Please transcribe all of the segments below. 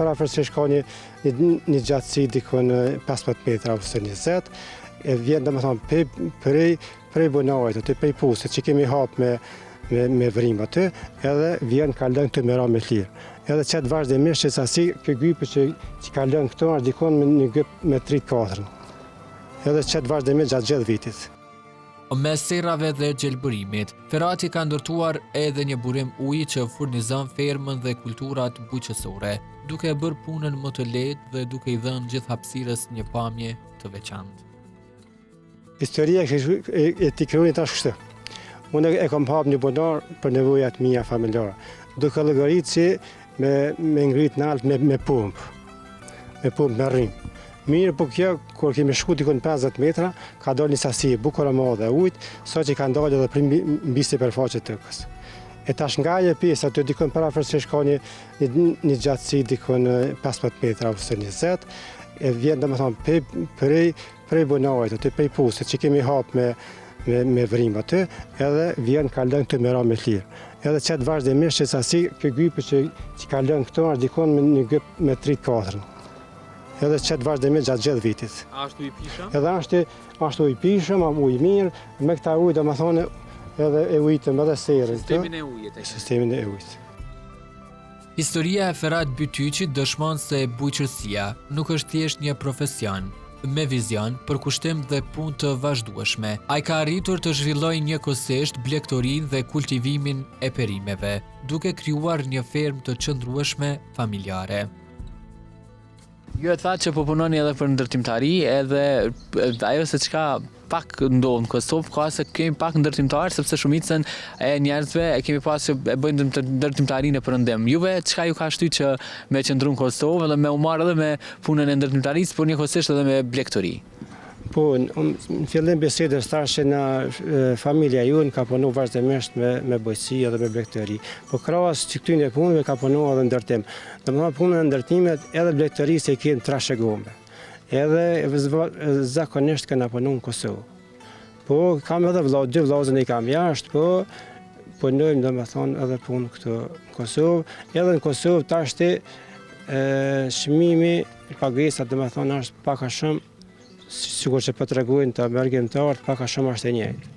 parafërsisht ka një gjatësi dikon 15 metra ose 20, e vjen domethënë prej bunavit, prej pusit që kemi hapë me vrim aty, edhe vjen ka lënë këtë me ra me lirë. Edhe qëtë vazhdimisht që sasi, kjo gypë që ka lënë këto është dikon me një gypë me 3-4. Edhe qëtë vazhdimisht gjatë gjithë vitit. Mes serrave dhe gjelbërimit, Ferati ka ndërtuar edhe një burim uji që furnizon fermën dhe kulturat bujqësore, duke bërë punën më të lehtë dhe duke i dhënë gjithë hapësirës një pamje të veçantë. Historia e t'i kryerit është kështu. Unë e kam hapë një bunar për nevojat mia familjare, duke llogaritë që me ngrit në altë me pumpë me rrim. Mirë, po kjo, kur kemi shku dikon 50 metra, ka dalë një sasi bukur e madhe ujtë, sa që ka ndalë edhe për mbi sipërfaqe të tokës. E tash nga ajo pjesë aty dikon parafërsisht ka një gjatësi dikon 15 metra ose 20, e vjen domethënë prej bunavit, prej pusit që kemi hapë me vrim aty, edhe vjen ka lënë këtë me ra me lirë. Edhe qëtë vazhdimisht që sasi, kjo gypë që ka lënë këto është dikon me një gypë me 3-4. Edhe qëtë vazhdimisht gjatë gjithë vitit. Ashtu i pishëm? Edhe ashtu i pishëm, ujë mirë, me këta ujë do më thonë edhe e ujtëm edhe serën. Sistemin e ujit. Historia e Ferhat Bytyqit dëshmon se bujqësia nuk është thjesht një profesion, me vizion, përkushtim dhe punë të vazhdueshme. Ai ka arritur të zhvillojë njëkohësisht blegtorinë dhe kultivimin e perimeve, duke krijuar një fermë të qëndrueshme familjare. Ju e thatë që po punoni edhe për ndërtimtari, edhe ajo se çka pak ndodh në Kosovë, ka se kemi pak ndërtimtarë, sepse shumicën e njerëzve e kemi pas që e bëjnë ndërtimtarinë e përëndim. Juve, çka ju ka shty që me qëndru në Kosovë, edhe me u marrë edhe me punën e ndërtimtarisë, por njëkohësisht edhe me blegtori? Po, në fillim bisedës thash që na familja jonë ka punu vazhdimisht me bujqësi edhe me blegtori. Po krahas që këtyre punëve ka punu edhe ndërtim. Domethënë punën e ndërtimit edhe blegtorisë e kemi trashëguar. Edhe zakonisht kena punu në Kosovë. Po kam edhe dy vllazën i kam jashtë, po punojmë domethënë edhe punë këtu në Kosovë. Edhe në Kosovë tashti çmimi pagesa domethënë është pak a shumë, sikur që po tregojnë të argjentarët, pak a shumë është e njëjtë.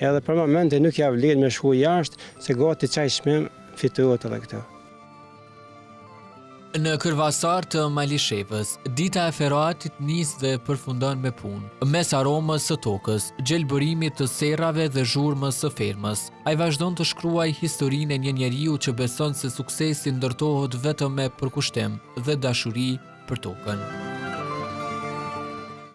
Edhe për momentin nuk ja vlen me shku jashtë, se gati çaj çmim fitohet edhe këtu. Në Kërvasar të Malishevës, dita e Ferhatit nis dhe përfundon me punë. Mes aromës së tokës, gjelbërimit të serrave dhe zhurmës së fermës, ai vazhdon të shkruajë historinë e një njeriu që beson se suksesi ndërtohet vetëm me përkushtim dhe dashuri për tokën.